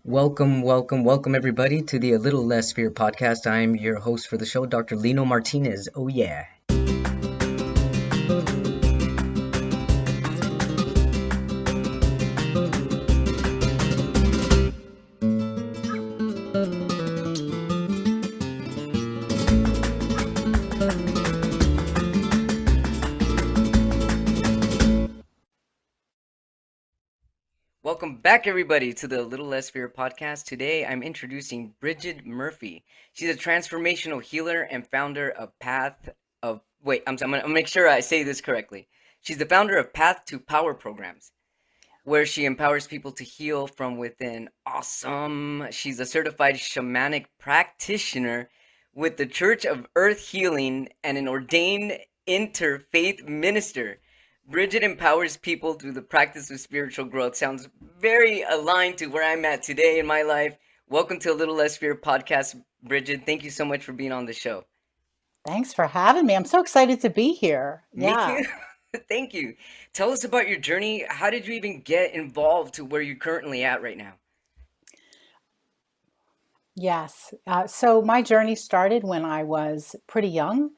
Welcome everybody to the A Little Less Fear podcast. I'm your host for the show, Dr. Lino Martinez. Oh yeah. Welcome back everybody to the Little Less Fear podcast. Today I'm introducing Brighid Murphy. She's a transformational healer and founder of Path of I'm gonna make sure I say this correctly. She's the founder of Path to Power programs, where she empowers people to heal from within. Awesome. She's a certified shamanic practitioner with the Church of Earth Healing and an ordained interfaith minister. Brighid empowers people through the practice of spiritual growth. Sounds very aligned to where I'm at today in my life. Welcome to A Little Less Fear podcast, Brighid. Thank you so much for being on the show. Thanks for having me. I'm so excited to be here. Me Yeah. too. Thank you. Tell us about your journey. How did you even get involved to where you're currently at right now? Yes. So my journey started when I was pretty young.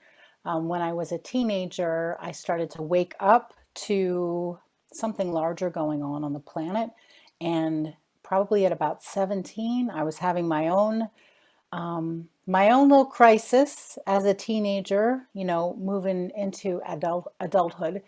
When I was a teenager, I started to wake up to something larger going on the planet. And probably at about 17, I was having my own little crisis as a teenager, moving into adulthood,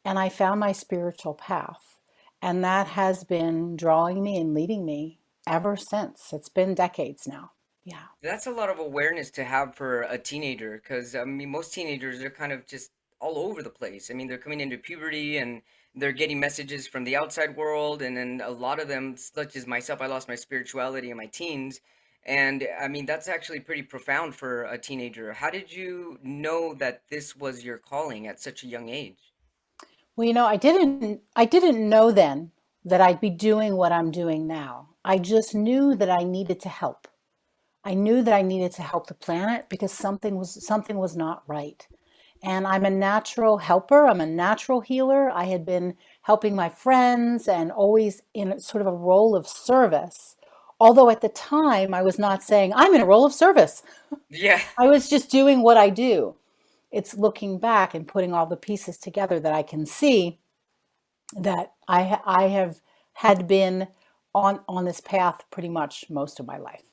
and I found my spiritual path. And that has been drawing me and leading me ever since. It's been decades now. Yeah. That's a lot of awareness to have for a teenager, because I mean, most teenagers are kind of just all over the place. I mean, they're coming into puberty and they're getting messages from the outside world, and then a lot of them, such as myself, I lost my spirituality in my teens. And I mean, that's actually pretty profound for a teenager. How did you know that this was your calling at such a young age? Well, I didn't know then that I'd be doing what I'm doing now. I just knew that I needed to help. I knew that I needed to help the planet because something was not right. And I'm a natural helper. I'm a natural healer. I had been helping my friends and always in sort of a role of service. Although at the time I was not saying I'm in a role of service. Yeah. I was just doing what I do. It's looking back and putting all the pieces together that I can see that I have had been on this path pretty much most of my life.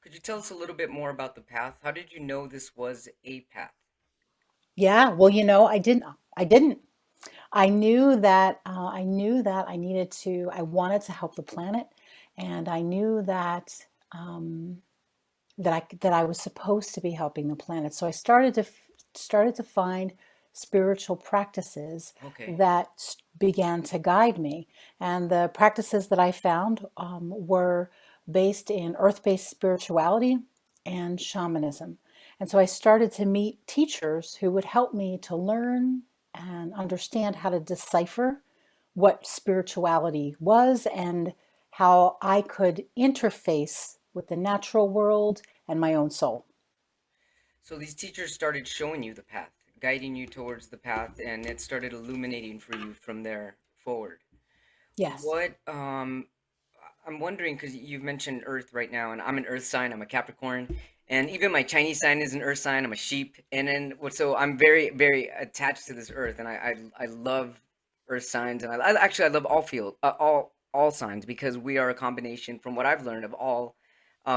Could you tell us a little bit more about the path? How did you know this was a path? Yeah, well, I didn't. I knew that I needed to. I wanted to help the planet, and I knew that I was supposed to be helping the planet. So I started to find spiritual practices Okay. that began to guide me, and the practices that I found were based in earth-based spirituality and shamanism. And so I started to meet teachers who would help me to learn and understand how to decipher what spirituality was and how I could interface with the natural world and my own soul. So these teachers started showing you the path, guiding you towards the path, and it started illuminating for you from there forward. Yes. What I'm wondering, because you've mentioned Earth right now, and I'm an Earth sign. I'm a Capricorn, and even my Chinese sign is an Earth sign. I'm a sheep, and then so I'm very very attached to this Earth, and I love Earth signs, and I love all field all signs because we are a combination, from what I've learned, of all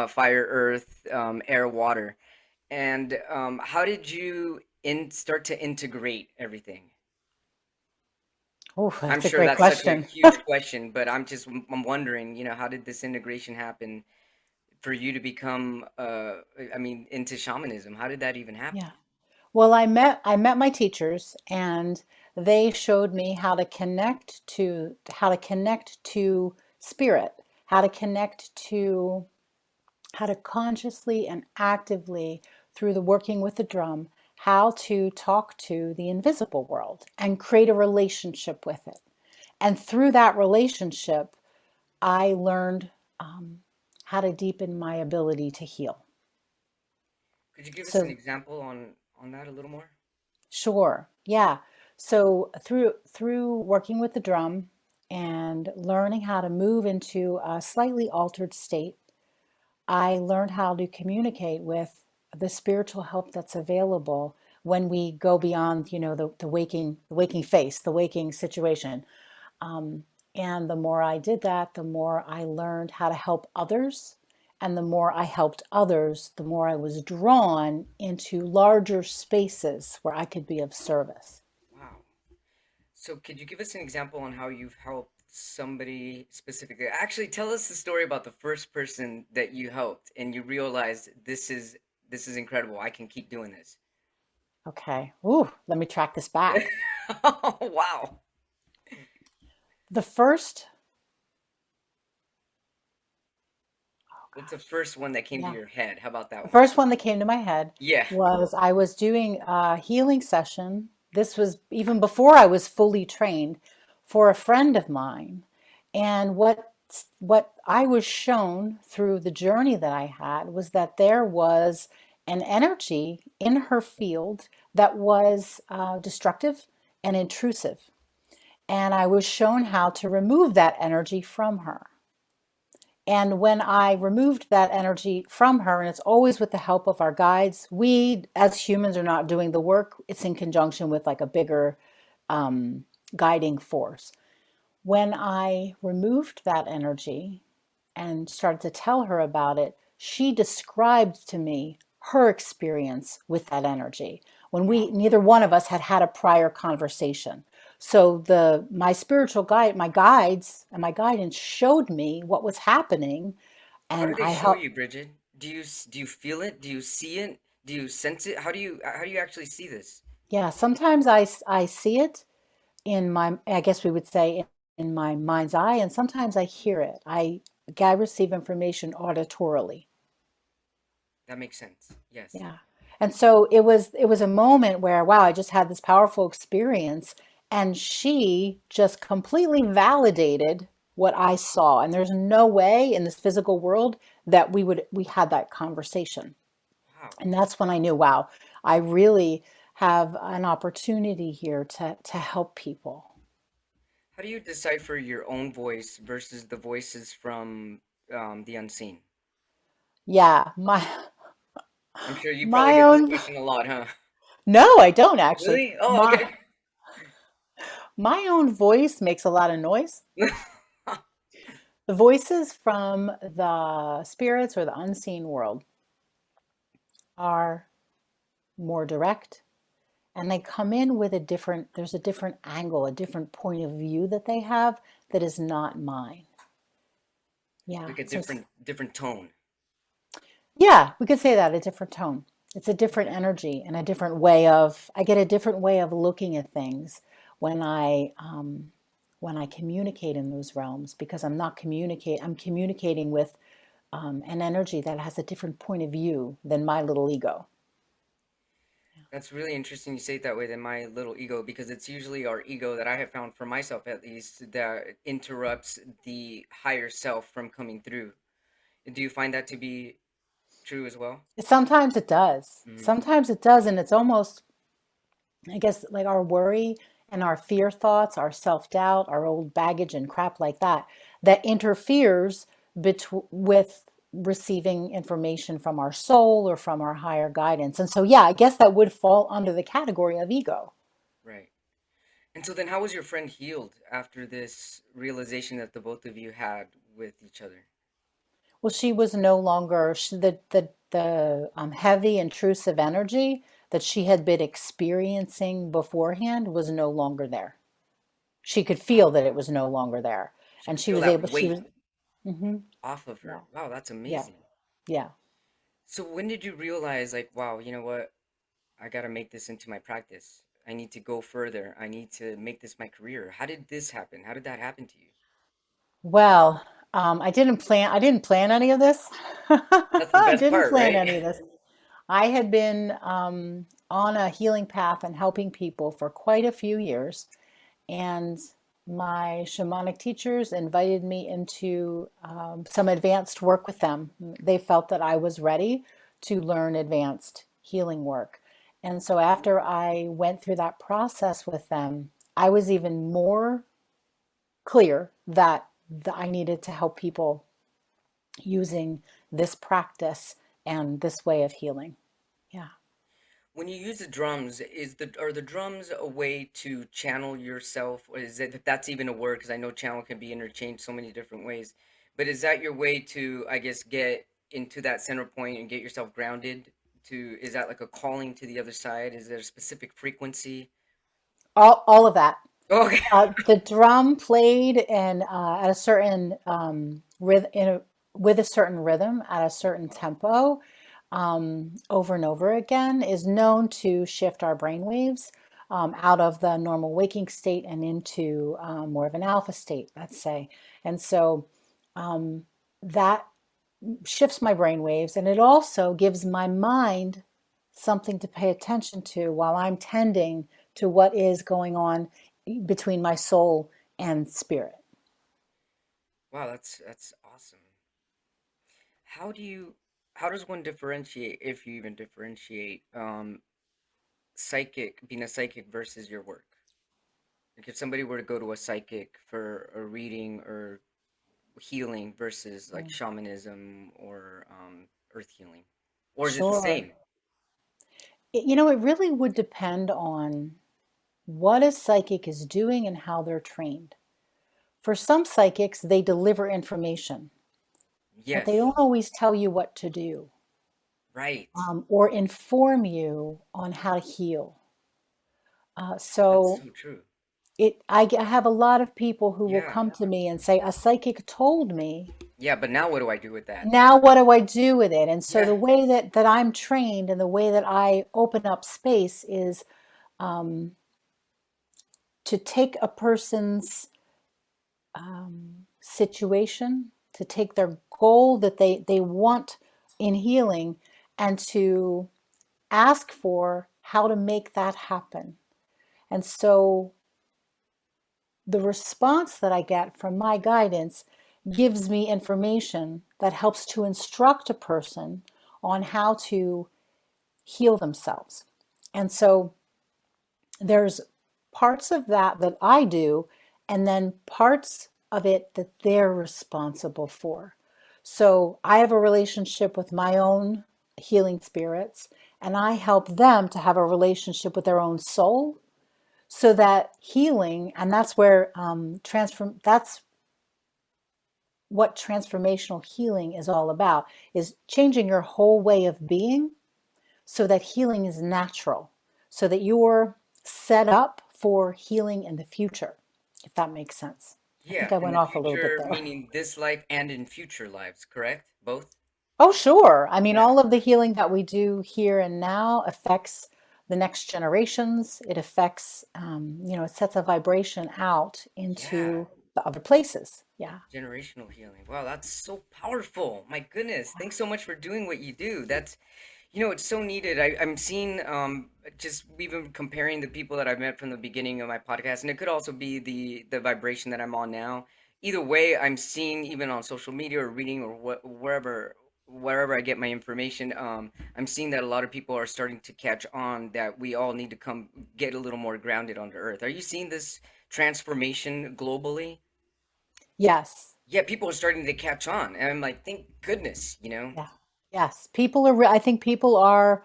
fire, earth, air, water. And how did you start to integrate everything? Oh, I'm that's a sure great that's such a question. huge question, but I'm wondering, how did this integration happen for you to become I mean, into shamanism? How did that even happen? Yeah. Well, I met my teachers and they showed me how to connect to spirit, how to connect to how to consciously and actively, through the working with the drum, how to talk to the invisible world and create a relationship with it. And through that relationship, I learned how to deepen my ability to heal. Could you give us an So, example on that a little more? sure, yeah. So through working with the drum, and learning how to move into a slightly altered state. I learned how to communicate with the spiritual help that's available when we go beyond, the waking face, the waking situation. Um, and the more I did that, the more I learned how to help others. And the more I helped others, the more I was drawn into larger spaces where I could be of service. Wow. So could you give us an example on how you've helped somebody specifically? Actually, tell us the story about the first person that you helped and you realized this is incredible. I can keep doing this. Okay. Ooh, let me track this back. Oh, wow. The first, oh What's the gosh, first one that came to yeah. your head? How about that The one? first one that came to my head Yeah. was I was doing a healing session. This was even before I was fully trained for a friend of mine. And what I was shown through the journey that I had was that there was an energy in her field that was destructive and intrusive. And I was shown how to remove that energy from her. And when I removed that energy from her, and it's always with the help of our guides, we as humans are not doing the work, it's in conjunction with like a bigger um, guiding force. When I removed that energy and started to tell her about it, she described to me her experience with that energy when we Wow. neither one of us had had a prior conversation. So the my spiritual guide, my guides and my guidance showed me what was happening, How and do they I show helped. you, Bridget? Do you feel it? Do you see it? Do you sense it? How do you actually see this? Yeah, sometimes I see it in my, I guess we would say, in my mind's eye, and sometimes I hear it. I receive information auditorily. That makes sense. Yes. Yeah. And so it was a moment where, wow, I just had this powerful experience, and she just completely validated what I saw. And there's no way in this physical world that we had that conversation. Wow. And that's when I knew, wow, I really have an opportunity here to help people. How do you decipher your own voice versus the voices from the unseen? Yeah, my I'm sure you probably my get this own. question a lot, huh? No, I don't actually. Really? Oh, My okay. my own voice makes a lot of noise. The voices from the spirits or the unseen world are more direct, and they come in with there's a different angle, a different point of view that they have that is not mine. Yeah. Like a So it's, different tone. yeah, we could say that, a different tone. It's a different Okay. energy and a different way of, I get a different way of looking at things when I communicate in those realms because I'm communicating with an energy that has a different point of view than my little ego. That's really interesting you say it that way than my little ego because it's usually our ego that I have found for myself at least that interrupts the higher self from coming through. Do you find that to be true as well? Sometimes it does. Mm, Sometimes it does, and it's almost, I guess, like our worry and our fear thoughts, our self-doubt, our old baggage and crap like that, that interferes with receiving information from our soul or from our higher guidance. And so, yeah, I guess that would fall under the category of ego. right. And so then how was your friend healed after this realization that the both of you had with each other? Well, she was no longer the heavy intrusive energy that she had been experiencing beforehand was no longer there. She could feel Wow. that it was no longer there, She and could feel that she was. weight Hmm. off of Yeah, her. Wow, that's yeah, amazing. yeah. So when did you realize like, wow, you know what? I gotta make this into my practice. I need to go further. I need to make this my career. How did this happen? How did that happen to you? Well, I didn't plan any of this. That's the I best didn't part, plan right? any of this. I had been on a healing path and helping people for quite a few years, and my shamanic teachers invited me into some advanced work with them. They felt that I was ready to learn advanced healing work. And so after I went through that process with them, I was even more clear that I needed to help people using this practice and this way of healing. Yeah. When you use the drums, are the drums a way to channel yourself, or is it if that's even a word? Because I know channel can be interchanged so many different ways. But is that your way to, I guess, get into that center point and get yourself grounded? Is that like a calling to the other side? Is there a specific frequency? All of that. Okay. The drum played and at a certain with a certain rhythm at a certain tempo over and over again is known to shift our brain waves out of the normal waking state and into more of an alpha state, let's say. And so um, that shifts my brain waves, and it also gives my mind something to pay attention to while I'm tending to what is going on between my soul and spirit. Wow, that's awesome. How do you how does one differentiate, if you even differentiate, being a psychic versus your work? Like if somebody were to go to a psychic for a reading or healing versus like Mm. shamanism or earth healing, or is it the Sure. same? It really would depend on what a psychic is doing and how they're trained. For some psychics, they deliver information, but they Yes, don't always tell you what to do right. or inform you on how to heal. That's So so true. I have a lot of people who will Yeah, come to me and say, a psychic told me, yeah. But now what do I do with that? now what do I do with it? And so Yeah, the way that I'm trained and the way that I open up space is um, to take a person's situation, to take their goal that they want in healing, and to ask for how to make that happen. And so the response that I get from my guidance gives me information that helps to instruct a person on how to heal themselves. And so there's parts of that that I do, and then parts of it that they're responsible for. So I have a relationship with my own healing spirits, and I help them to have a relationship with their own soul so that healing, and that's where that's what transformational healing is all about, is changing your whole way of being so that healing is natural, so that you're set up for healing in the future, if that makes sense. I think yeah. I In went the off a little bit future, there. meaning this life and in future lives, correct? Both? Oh, sure. I mean, Yeah, all of the healing that we do here and now affects the next generations. It affects, it sets a vibration out yeah. into the other places. Yeah. Generational healing. Wow, that's so powerful. My goodness. Thanks so much for doing what you do. It's so needed. I'm seeing just even comparing the people that I've met from the beginning of my podcast, and it could also be the vibration that I'm on now. Either way, I'm seeing even on social media or reading or wherever I get my information, I'm seeing that a lot of people are starting to catch on that we all need to come get a little more grounded onto earth. Are you seeing this transformation globally? Yes. Yeah, people are starting to catch on, and I'm like, thank goodness. Yeah. Yes. I think people are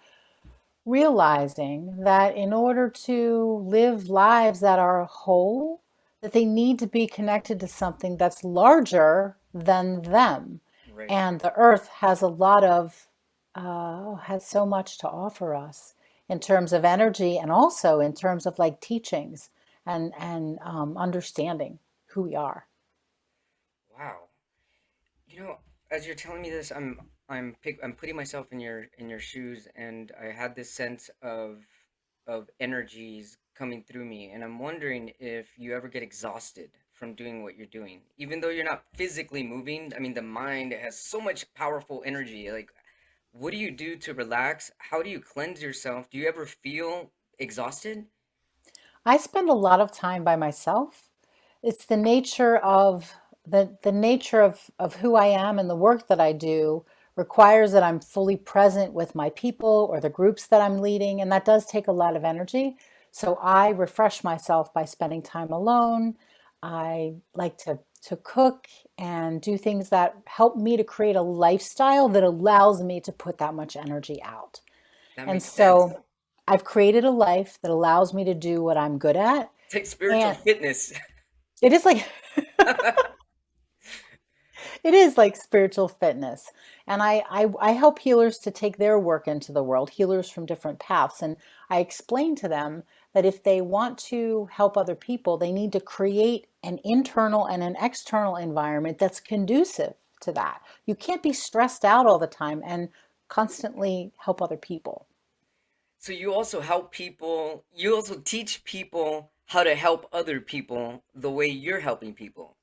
realizing that in order to live lives that are whole, that they need to be connected to something that's larger than them. Right. And the earth has a lot of, has so much to offer us in terms of energy and also in terms of like teachings and understanding who we are. Wow. You know, as you're telling me this, I'm putting myself in your shoes, and I had this sense of energies coming through me, and I'm wondering if you ever get exhausted from doing what you're doing, even though you're not physically moving. I mean, the mind has so much powerful energy. Like, what do you do to relax? How do you cleanse yourself? Do you ever feel exhausted? I spend a lot of time by myself. It's the nature of the nature of who I am and the work that I do requires that I'm fully present with my people or the groups that I'm leading, and that does take a lot of energy. So I refresh myself by spending time alone. I like to cook and do things that help me to create a lifestyle that allows me to put that much energy out. That And makes sense. so I've created a life that allows me to do what I'm good at. It's like spiritual And fitness. it is like it is like spiritual fitness. And I help healers to take their work into the world, healers from different paths. And I explain to them that if they want to help other people, they need to create an internal and an external environment that's conducive to that. You can't be stressed out all the time and constantly help other people. So you also help people, you also teach people how to help other people the way you're helping people.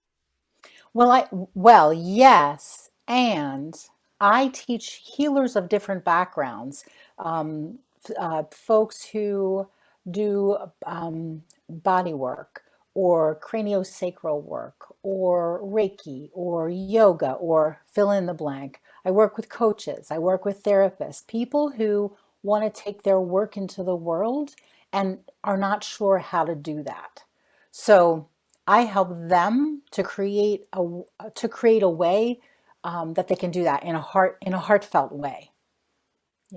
Well, yes, and I teach healers of different backgrounds, folks who do body work or craniosacral work or Reiki or yoga or fill in the blank. I work with coaches, I work with therapists, people who want to take their work into the world and are not sure how to do that. So I help them to create a way that they can do that in a heartfelt way.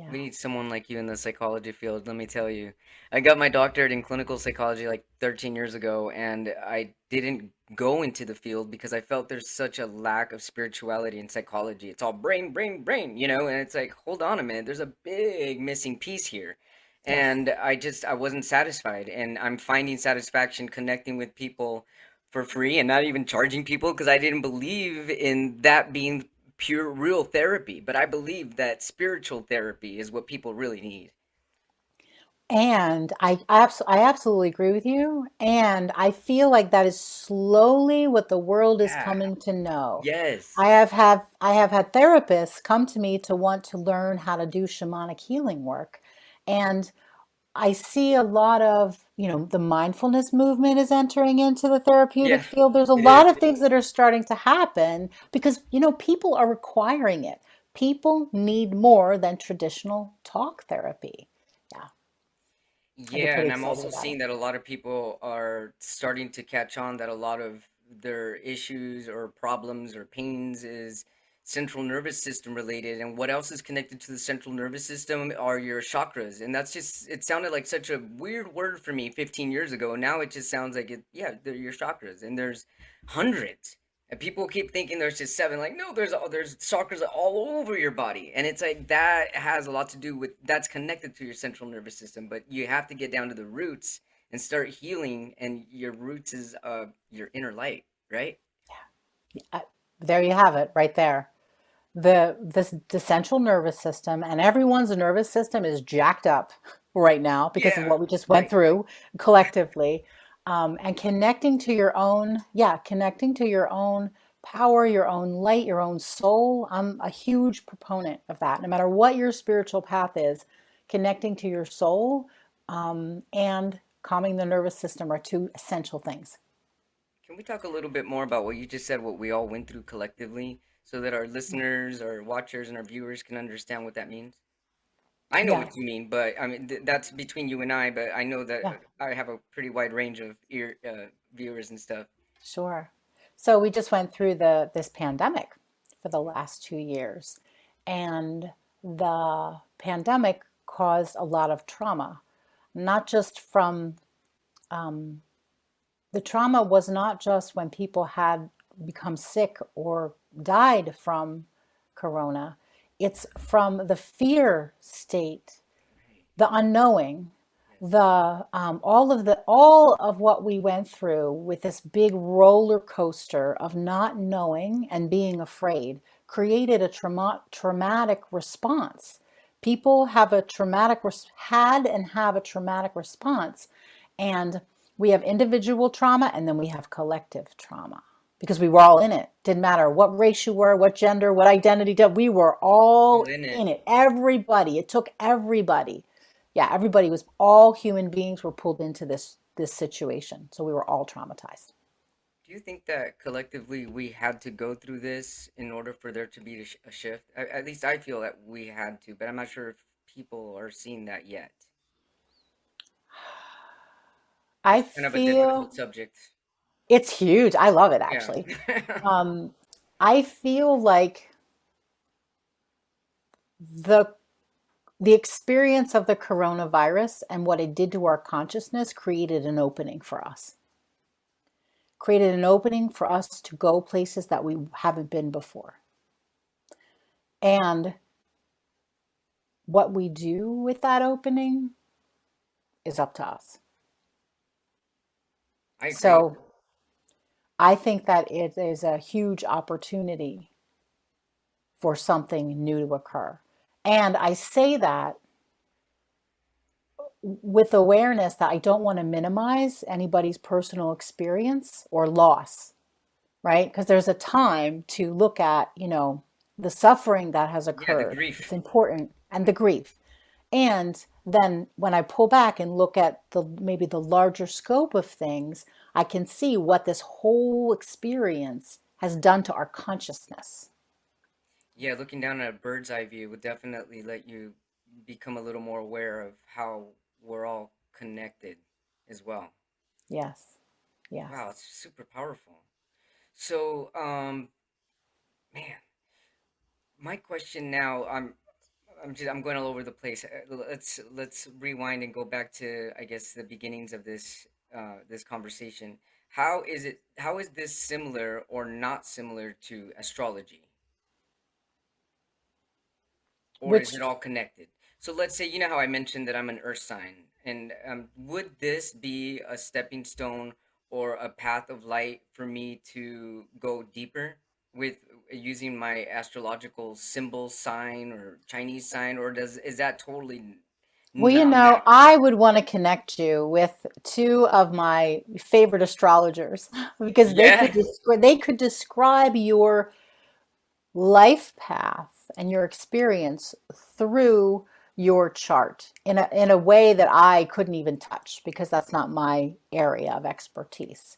We Yeah. need someone like you in the psychology field, let me tell you. I got my doctorate in clinical psychology like 13 years ago, and I didn't go into the field because I felt there's such a lack of spirituality in psychology. It's all brain, brain, brain, and it's like, hold on a minute, there's a big missing piece here. Yes. And I wasn't satisfied, and I'm finding satisfaction connecting with people for free and not even charging people because I didn't believe in that being pure real therapy, but I believe that spiritual therapy is what people really need. And I absolutely agree with you. And I feel like that is slowly what the world is Yeah. coming to know. Yes. I have had therapists come to me to want to learn how to do shamanic healing work. And I see a lot of, the mindfulness movement is entering into the therapeutic Yeah, field. There's a it lot is. of things that are starting to happen because, people are requiring it. People need more than traditional talk therapy. Yeah, I get Yeah, pretty and I'm excited also about it. seeing that a lot of people are starting to catch on that a lot of their issues or problems or pains is central nervous system related. And what else is connected to the central nervous system are your chakras. And that's just, it sounded like such a weird word for me 15 years ago. Now it just sounds like it, yeah, they're your chakras. And there's hundreds. And people keep thinking there's just seven. Like, no, there's chakras all over your body, and it's like that has a lot to do with that's connected to your central nervous system. But you have to get down to the roots and start healing, and your roots is your inner light, right? Uh, there you have it, right there. The central nervous system and everyone's nervous system is jacked up right now because of Yeah, what we just went right. through collectively. And connecting to your own, yeah, connecting to your own power, your own light, your own soul. I'm a huge proponent of that. No matter what your spiritual path is, connecting to your soul and calming the nervous system are two essential things. Can we talk a little bit more about what you just said, what we all went through collectively, so that our listeners, our watchers, and our viewers can understand what that means? I know what Yes. you mean, but I mean that's between you and I. But I know that Yeah. I have a pretty wide range of viewers and stuff. Sure. So we just went through the this pandemic for the last 2 years, and the pandemic caused a lot of trauma, not just from um, the trauma was not just when people had become sick or died from corona. It's from the fear state, Right. the unknowing, Yes. the all of what we went through with this big roller coaster of not knowing and being afraid created a traumatic response. People have a had and have a traumatic response, and we have individual trauma and then we have collective trauma because we were all in it. Didn't matter what race you were, what gender, what identity, we were All all in it. in it. Everybody. It took everybody. Yeah, everybody was all human beings were pulled into this situation. So we were all traumatized. Do you think that collectively we had to go through this in order for there to be a shift? At least I feel that we had to, but I'm not sure if people are seeing that yet. I It's kind of a difficult feel subject. It's huge. I love it Yeah. actually. Um, I feel like the the experience of the coronavirus and what it did to our consciousness created an opening for us. Created an opening for us to go places that we haven't been before. And what we do with that opening is up to us. I agree. So I think that it is a huge opportunity for something new to occur. And I say that with awareness that I don't want to minimize anybody's personal experience or loss, right? Because there's a time to look at, the suffering that has Yeah, the occurred. It's grief. important, and the grief. And then when I pull back and look at the maybe the larger scope of things, I can see what this whole experience has done to our consciousness. Yeah, looking down at a bird's eye view would definitely let you become a little more aware of how we're all connected as well. Yes. Yes. Wow, it's super powerful. So, man, my question now, I'm going all over the place. Let's rewind and go back to, I guess, the beginnings of this conversation. How is this similar or not similar to astrology? Or is it Which all connected? So let's say, you know how I mentioned that I'm an earth sign, and would this be a stepping stone or a path of light for me to go deeper with using my astrological symbol sign or Chinese sign, or does is that totally Well, not matter? I would want to connect you with two of my favorite astrologers because Yeah. they could describe your life path and your experience through your chart in a way that I couldn't even touch because that's not my area of expertise.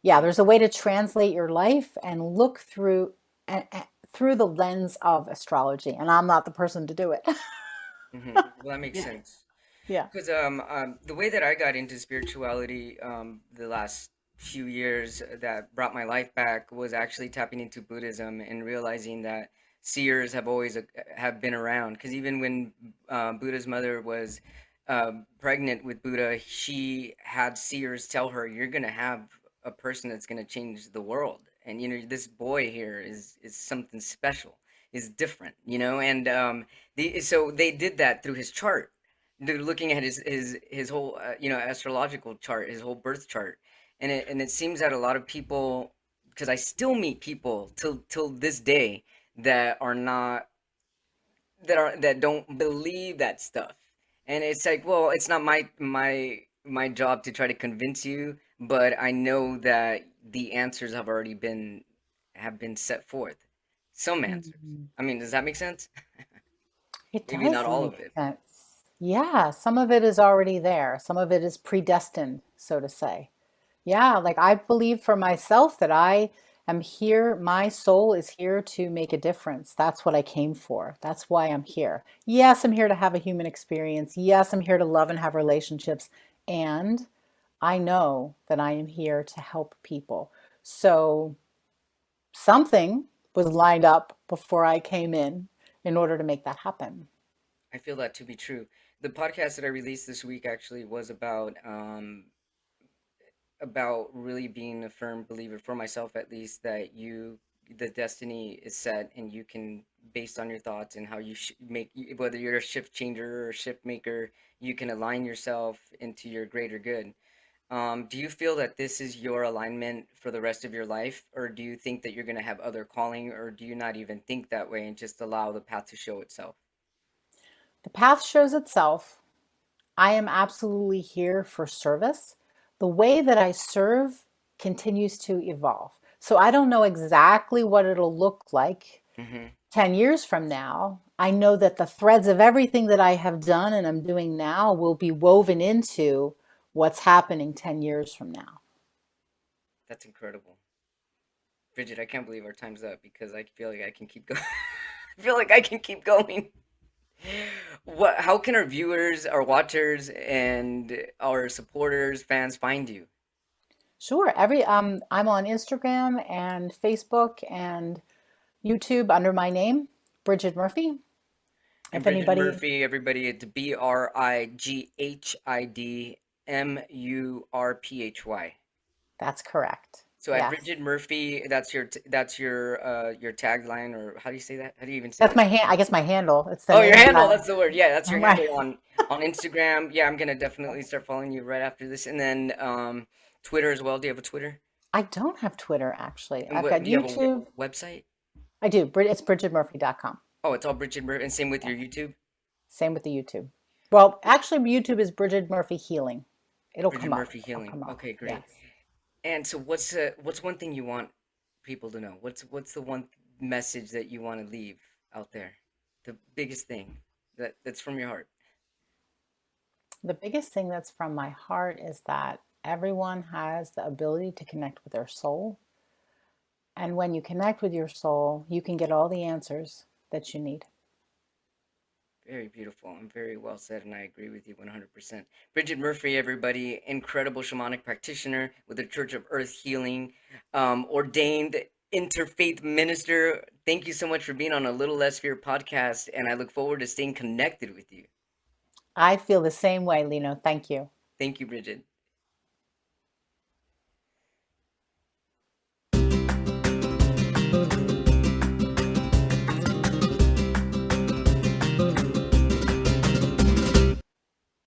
Yeah, there's a way to translate your life and look through the lens of astrology, and I'm not the person to do it. Well, that makes sense. Yeah. Because the way that I got into spirituality the last few years that brought my life back was actually tapping into Buddhism and realizing that seers have always have been around. Because even when Buddha's mother was pregnant with Buddha, she had seers tell her, "You're gonna have a person that's gonna change the world, and this boy here is something special, is different, And so they did that through his chart. They're looking at his whole astrological chart, his whole birth chart, and it seems that a lot of people, because I still meet people till this day that are not that don't believe that stuff, and it's like, well, it's not my job to try to convince you, but I know that the answers have been set forth, some answers. Mhm. I mean, does that make sense? It Maybe not does all make of it. sense. Yeah, some of it is already there. Some of it is predestined, so to say. Yeah, like I believe for myself that I am here, my soul is here to make a difference. That's what I came for. That's why I'm here. Yes, I'm here to have a human experience. Yes, I'm here to love and have relationships. And I know that I am here to help people. So something was lined up before I came in order to make that happen. I feel that to be true. The podcast that I released this week actually was about really being a firm believer for myself, at least, that the destiny is set, and you can, based on your thoughts and how you make, whether you're a shift changer or a shift maker, you can align yourself into your greater good. Do you feel that this is your alignment for the rest of your life, or do you think that you're going to have other calling, or do you not even think that way and just allow the path to show itself? The path shows itself. I am absolutely here for service. The way that I serve continues to evolve. So I don't know exactly what it'll look like Hmm. 10 years from now. I know that the threads of everything that I have done and I'm doing now will be woven into what's happening 10 years from now. That's incredible. Bridget, I can't believe our time's up because I feel like I can keep going. I feel like I can keep going. How can our viewers, our watchers, and our supporters, fans find you? Sure. I'm on Instagram and Facebook and YouTube under my name, Bridget Murphy. And If Bridget anybody, Murphy, everybody, it's Brighidmurphy. that's correct. So at Yes. Bridget Murphy, that's your tagline, or how do you say that? How do you even say That's that? my I guess my handle. It's the Oh, your name handle, that that's the word. Yeah, that's your right. handle on Instagram. Yeah, I'm gonna definitely start following you right after this. And then Twitter as well. Do you have a Twitter? I don't have Twitter actually. And I've what got do you have a YouTube. website? I do. It's bridgetmurphy.com. Oh, it's all Bridget Murphy, and same with Yeah. your YouTube, Same with the YouTube. Well, actually, YouTube is Bridget Murphy Healing. It'll Bridget come up. Murphy It'll Healing. come up. Okay, great. Yes. And so what's one thing you want people to know? What's the one message that you want to leave out there? The biggest thing that's from your heart. The biggest thing that's from my heart is that everyone has the ability to connect with their soul. And when you connect with your soul, you can get all the answers that you need. Very beautiful and very well said, and I agree with you 100%. Bridget Murphy, everybody, incredible shamanic practitioner with the Church of Earth Healing, ordained interfaith minister. Thank you so much for being on a Little Less Fear podcast, and I look forward to staying connected with you. I feel the same way, Lino. Thank you. Thank you, Bridget.